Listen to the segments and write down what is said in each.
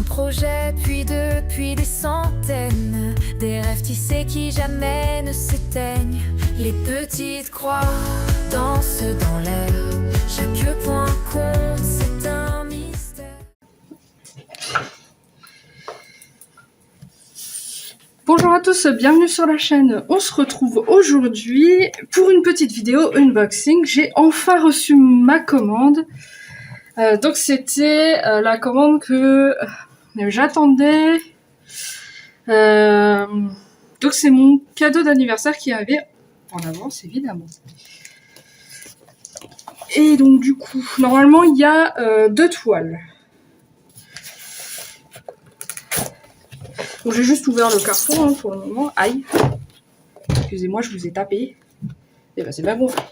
projet, puis deux, puis des centaines. Des rêves tissés qui jamais ne s'éteignent. Les petites croix dansent dans l'air. Chaque point compte, c'est un mystère. Bonjour à tous, bienvenue sur la chaîne. On se retrouve aujourd'hui pour une petite vidéo unboxing. J'ai enfin reçu ma commande. Donc c'était la commande que j'attendais. Donc c'est mon cadeau d'anniversaire qui avait en avance évidemment. Et donc du coup, normalement il y a 2 toiles. Donc j'ai juste ouvert le carton pour le moment. Aïe. Excusez-moi, je vous ai tapé. Et ben c'est pas gonflé.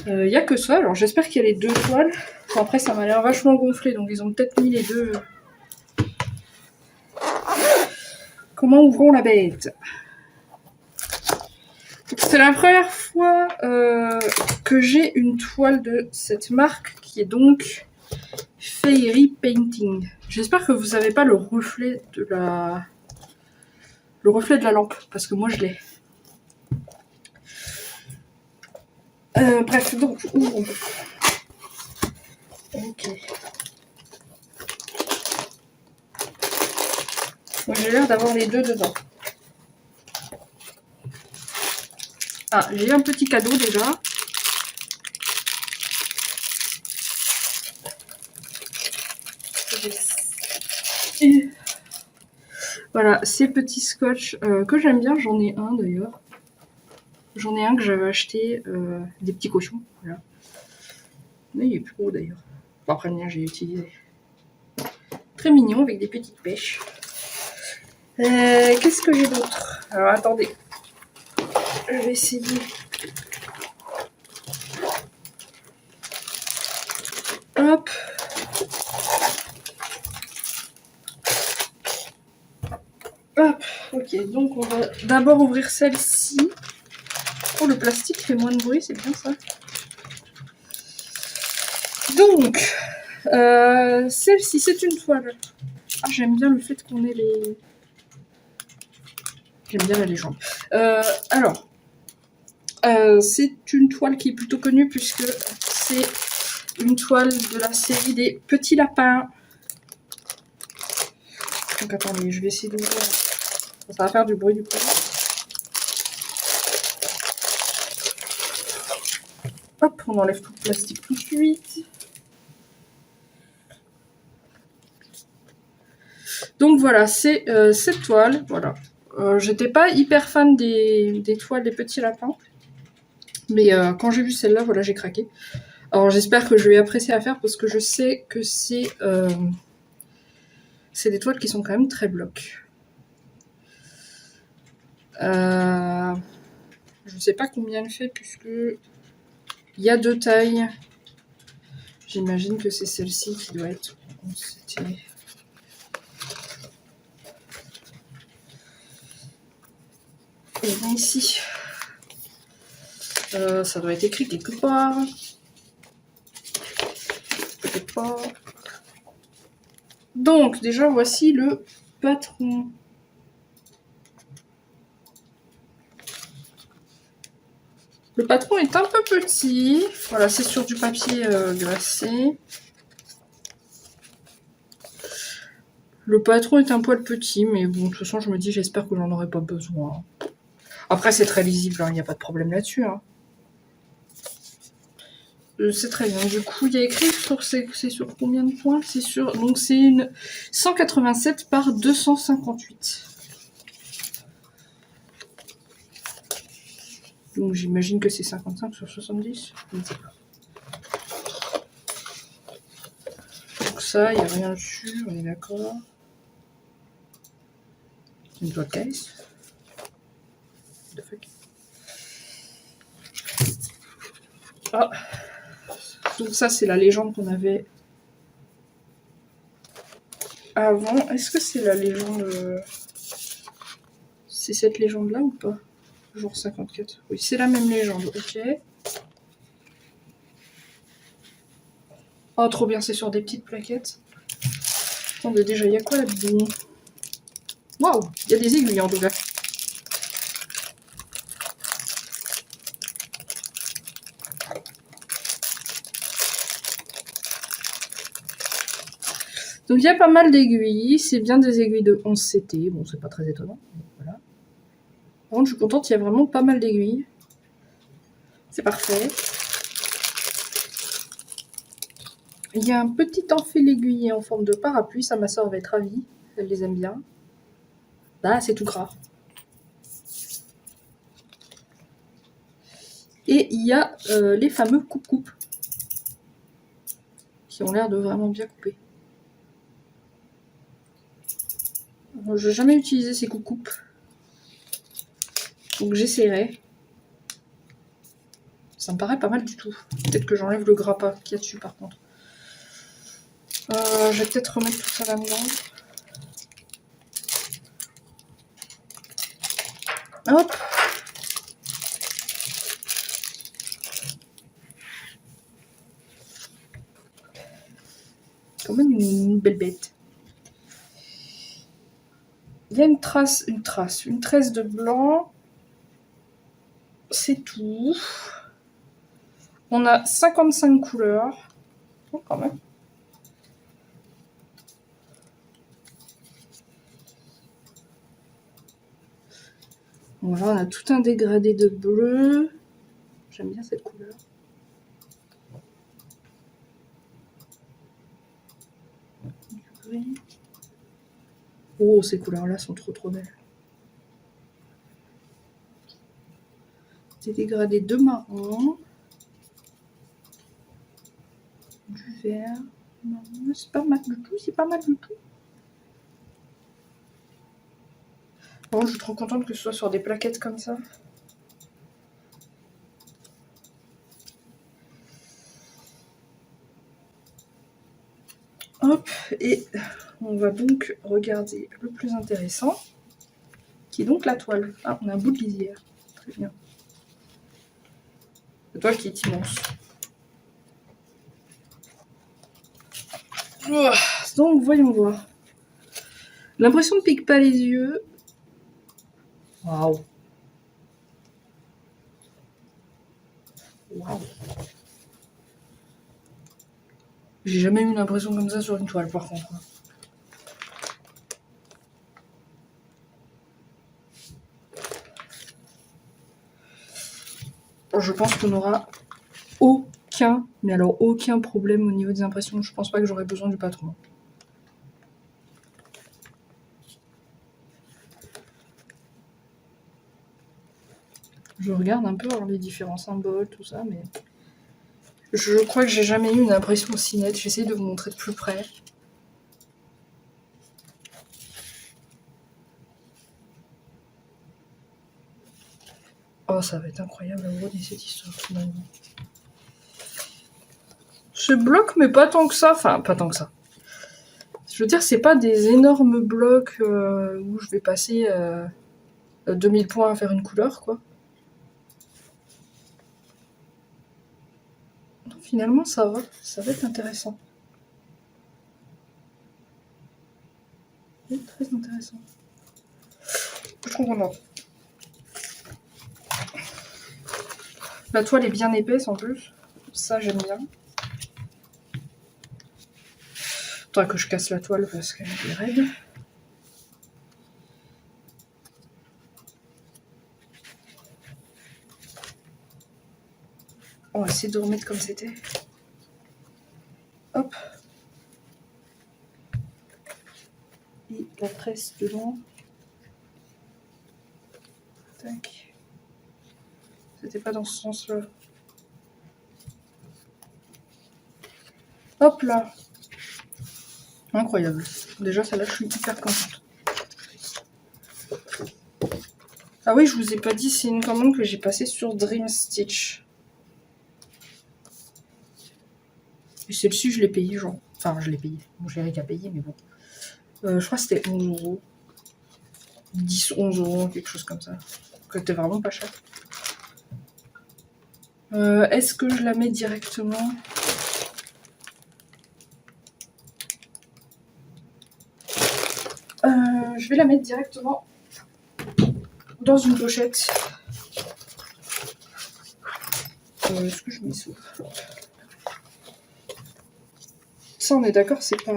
Il n'y a que ça, alors j'espère qu'il y a les 2 toiles. Bon, après ça m'a l'air vachement gonflé, donc ils ont peut-être mis les 2. Comment ouvrons la bête? C'est la première fois que j'ai une toile de cette marque qui est donc Fairy Painting. J'espère que vous n'avez pas le reflet de la lampe, parce que moi je l'ai. Bref, donc ouvrons. Ok. Moi j'ai l'air d'avoir les 2 dedans. Ah, j'ai un petit cadeau déjà. Et voilà, ces petits scotch que j'aime bien, j'en ai un d'ailleurs. J'en ai un que j'avais acheté, des petits cochons, voilà. Mais il est plus gros d'ailleurs. Bon, après le mien, j'ai utilisé. Très mignon avec des petites pêches. Qu'est-ce que j'ai d'autre? Alors attendez, je vais essayer. Hop. Hop, ok, donc on va d'abord ouvrir celle-ci. Oh, le plastique fait moins de bruit, c'est bien ça. Donc, celle-ci, c'est une toile. Ah, j'aime bien le fait qu'on ait les... J'aime bien la légende. Alors, c'est une toile qui est plutôt connue puisque c'est une toile de la série des petits lapins. Donc attendez, je vais essayer d'ouvrir. Ça va faire du bruit du coup. Hop, on enlève tout le plastique tout de suite. Donc voilà, c'est cette toile. Voilà. J'étais pas hyper fan des toiles des petits lapins. Mais quand j'ai vu celle-là, voilà, j'ai craqué. Alors j'espère que je vais apprécier à faire parce que je sais que c'est des toiles qui sont quand même très blocs. Je ne sais pas combien elle fait puisque il y a 2 tailles. J'imagine que c'est celle-ci qui doit être... Et bien ici, ça doit être écrit quelque part. Peut-être pas. Donc déjà voici le patron. Le patron est un peu petit. Voilà, c'est sur du papier glacé. Le patron est un poil petit, mais bon, de toute façon, je me dis, j'espère que j'en aurai pas besoin. Après, c'est très lisible, il n'y a pas de problème là-dessus. Hein. C'est très bien. Du coup, il y a écrit sur c'est sur combien de points? C'est sur donc c'est une 187 par 258. Donc j'imagine que c'est 55 sur 70. Je ne sais pas. Donc ça, il n'y a rien dessus, on est d'accord. Une boîte caisse. What the fuck? Ah. Donc ça, c'est la légende qu'on avait avant. Est-ce que c'est la légende... C'est cette légende-là ou pas? Jour 54. Oui, c'est la même légende, ok. Oh, trop bien, c'est sur des petites plaquettes. Attendez, déjà, il y a quoi là-dedans? Waouh, il y a des aiguilles en tout cas. Donc il y a pas mal d'aiguilles, c'est bien des aiguilles de 11 CT, bon c'est pas très étonnant, voilà. Par contre je suis contente, il y a vraiment pas mal d'aiguilles. C'est parfait. Il y a un petit enfil aiguillé en forme de parapluie, ça ma soeur va être ravie, elle les aime bien. Là c'est tout gras. Et il y a les fameux coupe-coupe, qui ont l'air de vraiment bien couper. Je n'ai jamais utilisé ces coupe-coupes, donc j'essaierai. Ça me paraît pas mal du tout. Peut-être que j'enlève le grappa qu'il y a dessus par contre. Je vais peut-être remettre tout ça là-dedans. Hop. Quand même une belle bête. Il y a une tresse de blanc. C'est tout. On a 55 couleurs. Oh, quand même. Bon, là, on a tout un dégradé de bleu. J'aime bien cette couleur. Du gris. Oh, ces couleurs-là sont trop belles. Des dégradés de marron. Du vert. C'est pas mal du tout, c'est pas mal du tout. Bon, je suis trop contente que ce soit sur des plaquettes comme ça. Hop, et on va donc regarder le plus intéressant, qui est donc la toile. Ah, on a un bout de lisière. Très bien. La toile qui est immense. Donc, voyons voir. L'impression ne pique pas les yeux. Waouh. Waouh. J'ai jamais eu une impression comme ça sur une toile, par contre. Je pense qu'on aura aucun, mais alors aucun problème au niveau des impressions. Je pense pas que j'aurai besoin du patron. Je regarde un peu alors, les différents symboles, tout ça, mais je crois que j'ai jamais eu une impression aussi nette. J'essaie de vous montrer de plus près. Oh, ça va être incroyable à voir cette histoire finalement. Ce bloc, mais pas tant que ça. Enfin, pas tant que ça. Je veux dire, c'est pas des énormes blocs où je vais passer 2000 points à faire une couleur, quoi. Finalement, ça va être intéressant. C'est très intéressant. Je suis contente. La toile est bien épaisse en plus. Ça, j'aime bien. Faudra que je casse la toile parce qu'elle est raide. On va essayer de remettre comme c'était. Hop. Et la tresse dedans. Tac. C'était pas dans ce sens-là. Hop là. Incroyable. Déjà, celle-là, je suis hyper contente. Ah oui, je vous ai pas dit, c'est une commande que j'ai passée sur Dream Stitch. Et celle-ci, je l'ai payée, genre. Enfin, je l'ai payée. Bon, je l'ai qu'à payer, mais bon. Je crois que c'était 11 €. 10, 11 €, quelque chose comme ça. C'était vraiment pas cher. Est-ce que je la mets directement? je vais la mettre directement dans une pochette. Est-ce que je m'y sauve? Ça, on est d'accord, c'est pas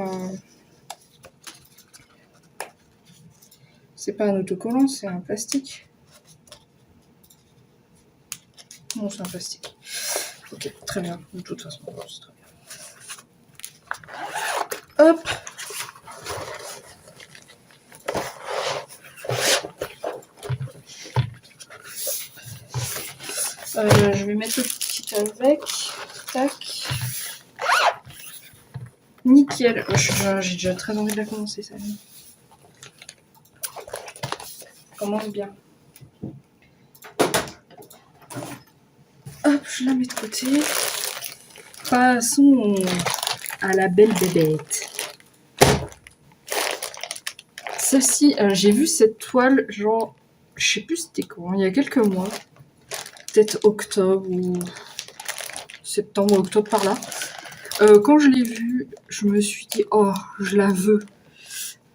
un autocollant, c'est un plastique. Non, c'est un plastique. Ok, très bien. De toute façon, c'est très bien. Hop. Je vais mettre le petit avec. Tac. Nickel. J'ai déjà très envie de la commencer, ça. Commence bien. Hop, je la mets de côté. Passons à la belle bébête. Celle-ci, j'ai vu cette toile, genre, je sais plus c'était quand, il y a quelques mois. Peut-être octobre ou septembre, octobre par là. Quand je l'ai vue, je me suis dit, oh, je la veux.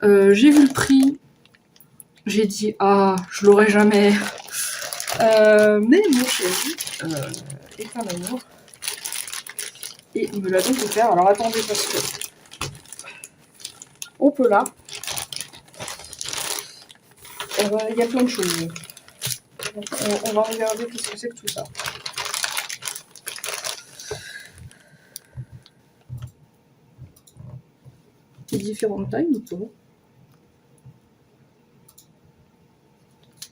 J'ai vu le prix. J'ai dit, ah, je l'aurai jamais. Mais mon chéri est un amour. Et il me l'a donc offert. Alors attendez, parce que on peut là. Il y a plein de choses. Donc, on va regarder qu'est-ce que c'est que tout ça. Les différentes tailles ou pas?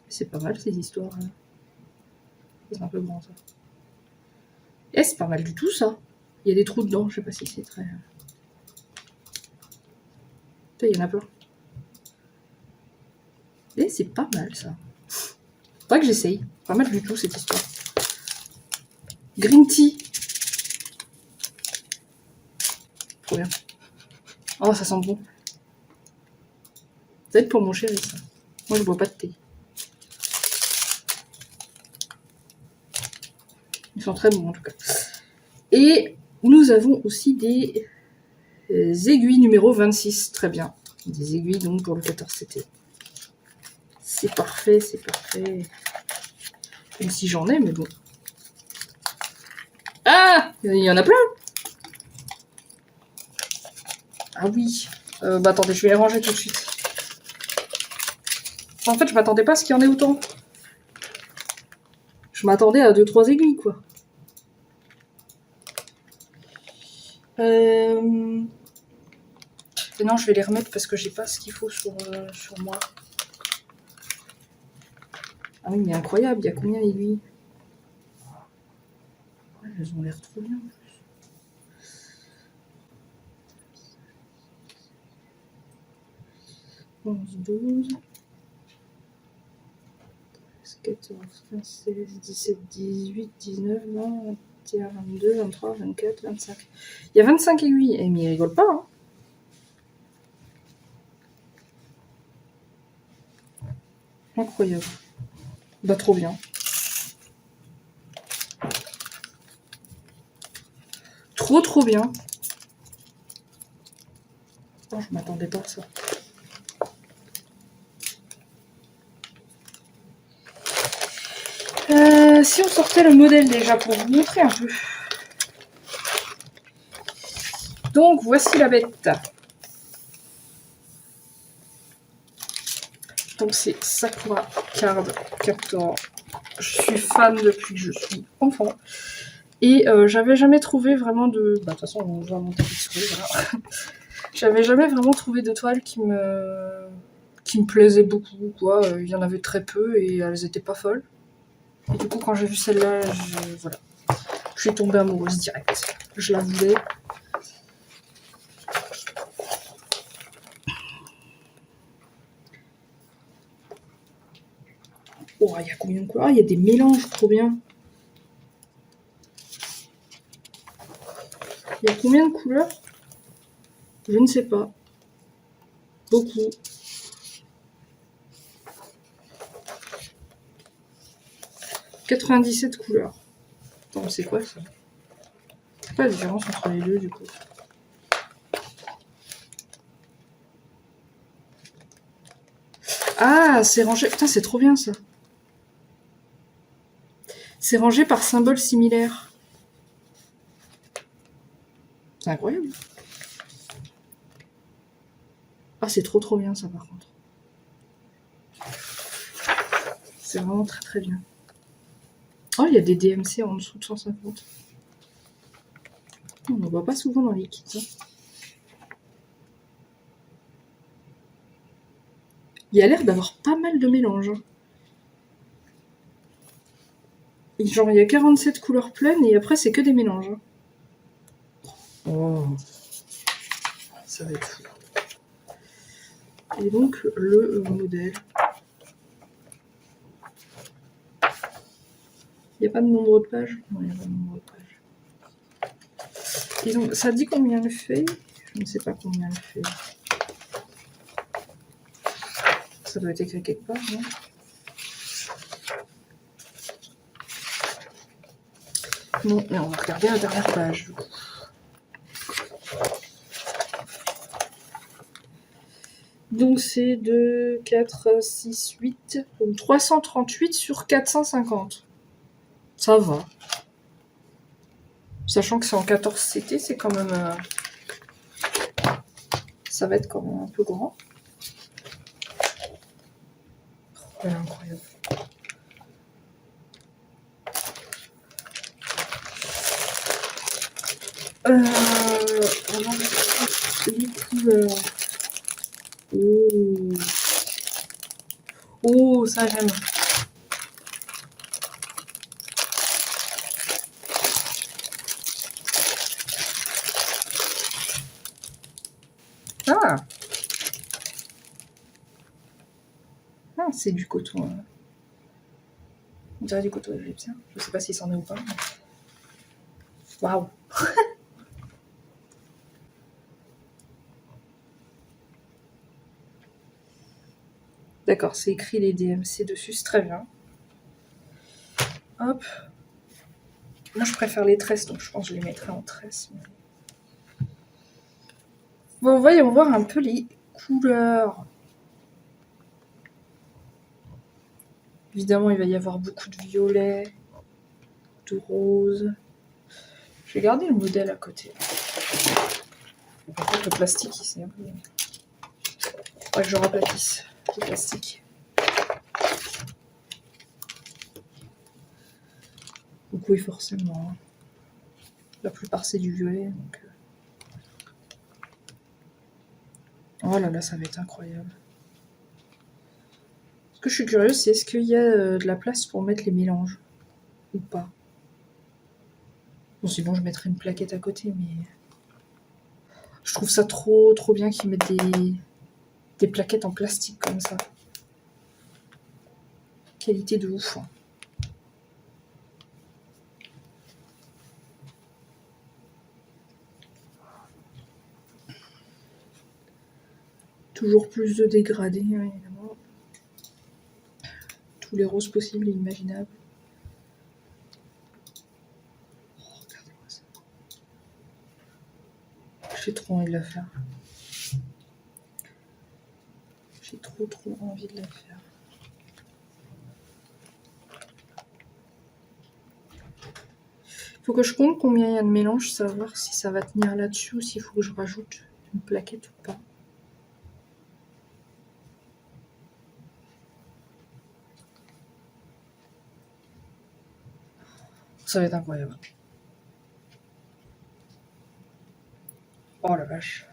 C'est pas mal ces histoires. Hein. C'est un peu grand ça. Et c'est pas mal du tout ça. Il y a des trous dedans, je sais pas si c'est très. Il y en a plein. Et c'est pas mal ça. Faudrait que j'essaye. Pas mal du tout cette histoire. Green tea. Trop bien. Oh, ça sent bon. Ça va être pour mon chéri ça. Moi je bois pas de thé. Ils sont très bons en tout cas. Et nous avons aussi des aiguilles numéro 26. Très bien. Des aiguilles donc pour le 14CT. C'est parfait, c'est parfait. Même si j'en ai, mais bon. Ah, il y en a plein. Ah oui. Bah attendez, je vais les ranger tout de suite. En fait, je m'attendais pas à ce qu'il y en ait autant. Je m'attendais à 2-3 aiguilles, quoi. Et non, je vais les remettre parce que j'ai pas ce qu'il faut sur moi. Ah oui, mais incroyable, il y a combien d'aiguilles? Ouais, elles ont l'air trop bien. 11, 12, 14, 15, 16, 17, 18, 19, 20, 21, 22, 23, 24, 25. Il y a 25 aiguilles. Eh, mais ils rigolent pas, hein. Incroyable. Bah, trop bien. Trop bien. Oh, je m'attendais pas à ça. Si on sortait le modèle déjà pour vous montrer un peu. Donc voici la bête. Donc c'est Sakura Card Captor. Je suis fan depuis que je suis enfant. Et j'avais jamais trouvé vraiment de... Bah de toute façon on voit mon tapis de souris, voilà. J'avais jamais vraiment trouvé de toile qui me plaisait beaucoup, quoi. Il y en avait très peu et elles étaient pas folles. Et du coup quand j'ai vu celle-là, voilà. Je suis tombée amoureuse direct. Je la voulais. Oh, il y a combien de couleurs? Il y a des mélanges, trop bien. Il y a combien de couleurs? Je ne sais pas. Beaucoup. « 97 couleurs. Attends, c'est quoi ça? C'est pas la différence entre les deux du coup. Ah, c'est rangé. Putain, c'est trop bien ça. C'est rangé par symbole similaire. C'est incroyable. Ah, c'est trop bien ça par contre. C'est vraiment très très bien. Oh, il y a des DMC en dessous de 150. On n'en voit pas souvent dans les kits. Hein. Il y a l'air d'avoir pas mal de mélanges. Hein. Genre, il y a 47 couleurs pleines et après, c'est que des mélanges. Hein. Oh. Ça va être fou. Et donc, le modèle. Il n'y a pas de nombre de pages? Non, il n'y a pas de nombre de pages. Et donc, ça dit combien le fait? Je ne sais pas combien le fait. Ça doit être écrit quelque part, non? Non, mais on va regarder la dernière page, du coup. Donc c'est de 4, 6, 8, donc 338 sur 450. Ça va. Sachant que c'est en 14 CT, c'est quand même... ça va être quand même un peu grand. Oh, elle est incroyable. Vraiment, les couleurs. Oh. Oh, ça j'aime. Ah. Ah, c'est du coton. On dirait du coton égyptien. Je sais pas si c'en est ou pas. Waouh. D'accord, c'est écrit les DMC dessus, c'est très bien. Hop. Moi, je préfère les tresses, donc je pense que je les mettrai en tresse. Mais... bon, voyons voir un peu les couleurs. Évidemment, il va y avoir beaucoup de violet, de rose. Je vais garder le modèle à côté. Par contre, le plastique, c'est un peu... faudrait que je raplatisse le plastique. Donc oui, forcément. La plupart, c'est du violet. Donc... oh là là, ça va être incroyable. Ce que je suis curieuse, c'est est-ce qu'il y a de la place pour mettre les mélanges ou pas? Bon, sinon, je mettrai une plaquette à côté, mais... je trouve ça trop bien qu'ils mettent des plaquettes en plastique comme ça. Qualité de ouf. Hein. Toujours plus de dégradés, hein, évidemment. Tous les roses possibles et imaginables. Oh, regardez-moi ça. J'ai trop envie de la faire. J'ai trop envie de la faire. Faut que je compte combien il y a de mélange, savoir si ça va tenir là-dessus ou s'il faut que je rajoute une plaquette ou pas. Ça va être incroyable. Oh la vache.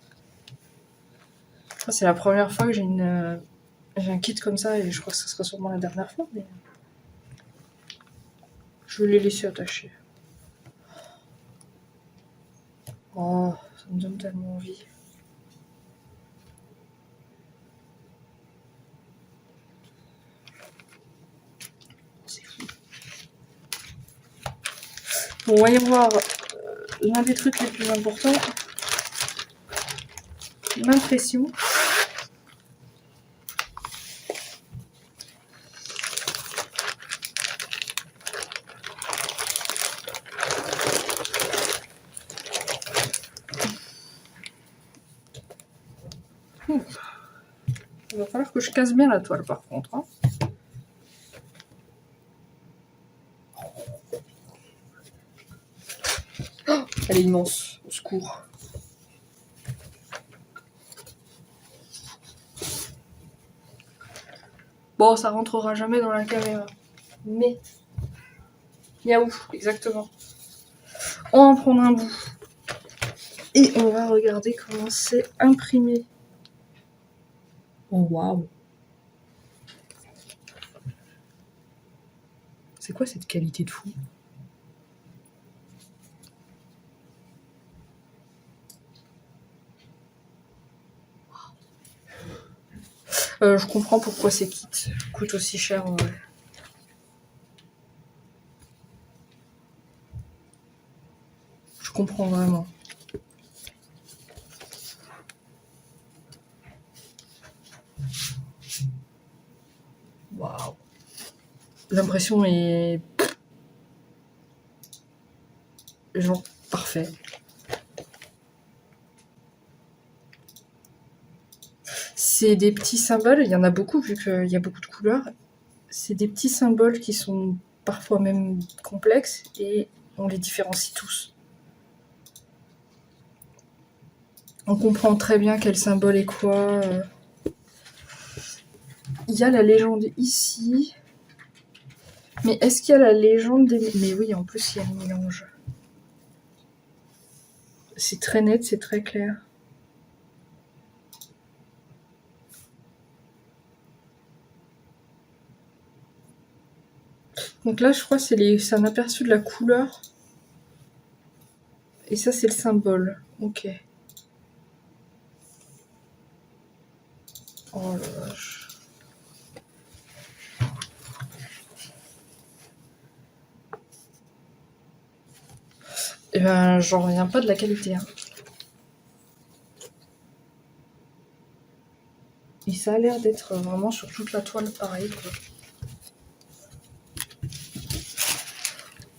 C'est la première fois que j'ai un kit comme ça et je crois que ce sera sûrement la dernière fois. Mais... je vais les laisser attacher. Oh, ça me donne tellement envie. C'est fou. Bon, voyons voir l'un des trucs les plus importants. L'impression. Il va falloir que je casse bien la toile par contre. Hein. Oh, elle est immense, au secours. Bon, ça rentrera jamais dans la caméra. Mais... Miaou, exactement. On va en prendre un bout. Et on va regarder comment c'est imprimé. Oh, waouh. C'est quoi cette qualité de fou? Je comprends pourquoi ces kits coûtent aussi cher. Ouais. Je comprends vraiment. Waouh. L'impression est... genre parfait. C'est des petits symboles, il y en a beaucoup vu qu'il y a beaucoup de couleurs. C'est des petits symboles qui sont parfois même complexes et on les différencie tous. On comprend très bien quel symbole est quoi. Il y a la légende ici. Mais est-ce qu'il y a la légende des... Mais oui, en plus il y a un mélange. C'est très net, c'est très clair. Donc là, je crois que c'est un aperçu de la couleur. Et ça, c'est le symbole. Ok. Oh la vache. Eh ben, j'en reviens pas de la qualité. Hein. Et ça a l'air d'être vraiment sur toute la toile pareil, quoi.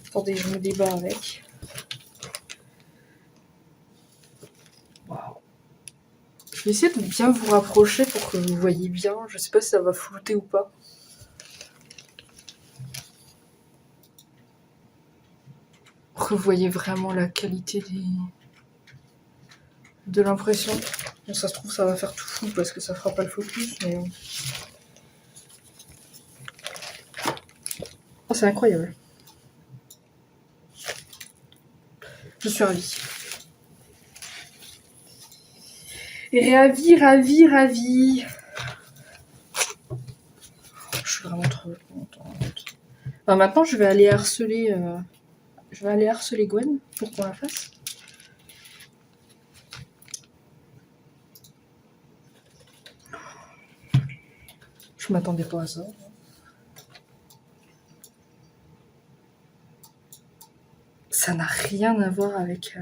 Attendez, je me débat avec. Waouh. Je vais essayer de bien vous rapprocher pour que vous voyez bien. Je sais pas si ça va flouter ou pas. Pour que vous voyez vraiment la qualité de l'impression. Bon, ça se trouve, ça va faire tout flou parce que ça fera pas le focus, mais... Oh, c'est incroyable. Je suis ravie. Et ravie. Je suis vraiment trop contente. Enfin, maintenant, je vais aller harceler Gwen pour qu'on la fasse. Je m'attendais pas à ça. Ça n'a rien à voir avec...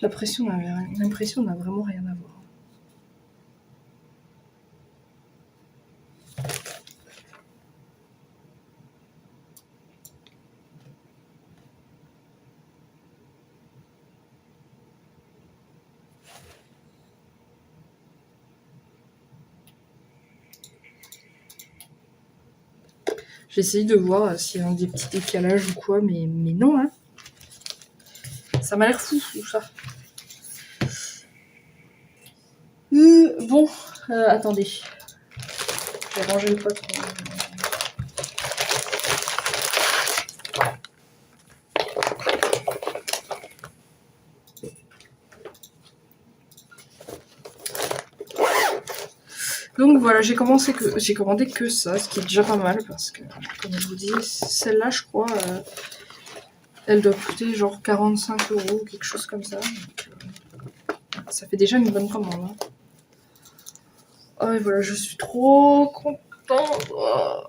L'impression n'a vraiment rien à voir. J'ai essayé de voir s'il y a des petits décalages ou quoi, mais non, hein. Ça m'a l'air fou, tout ça. Bon, attendez. Je vais ranger le pot. Donc voilà, j'ai commandé que ça, ce qui est déjà pas mal parce que, comme je vous dis, celle-là, je crois, elle doit coûter genre 45 € ou quelque chose comme ça. Donc, ça fait déjà une bonne commande. Hein. Oh, et voilà, je suis trop contente. Oh.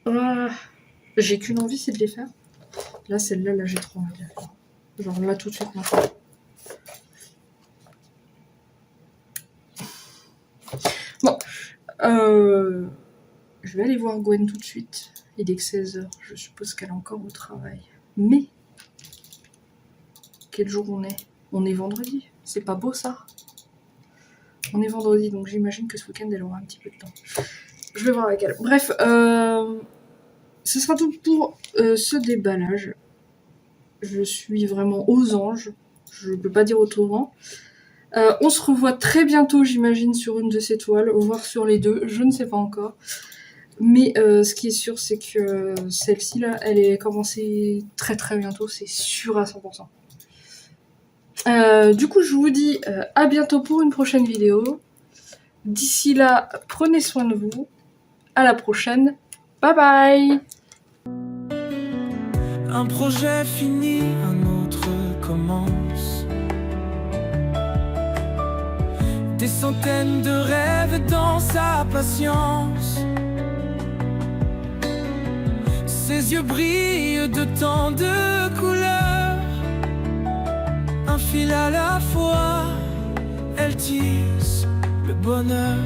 Ah. J'ai qu'une envie, c'est de les faire. Là, celle-là, là, j'ai trop envie de la faire. Genre là, tout de suite, maintenant. Bon, je vais aller voir Gwen tout de suite. Il est que 16 h. Je suppose qu'elle est encore au travail. Mais, quel jour on est? On est vendredi, c'est pas beau ça? On est vendredi, donc j'imagine que ce week-end elle aura un petit peu de temps. Je vais voir avec elle. Bref, ce sera tout pour ce déballage. Je suis vraiment aux anges, je peux pas dire autrement. On se revoit très bientôt, j'imagine, sur une de ces toiles, voire sur les deux, je ne sais pas encore. Mais ce qui est sûr, c'est que celle-ci là, elle est commencée très très bientôt, c'est sûr à 100%. Du coup, je vous dis à bientôt pour une prochaine vidéo. D'ici là, prenez soin de vous. À la prochaine. Bye bye. Un projet fini, un autre commence. Des centaines de rêves dans sa patience. Ses yeux brillent de tant de couleurs. Un fil à la fois, elle tisse le bonheur.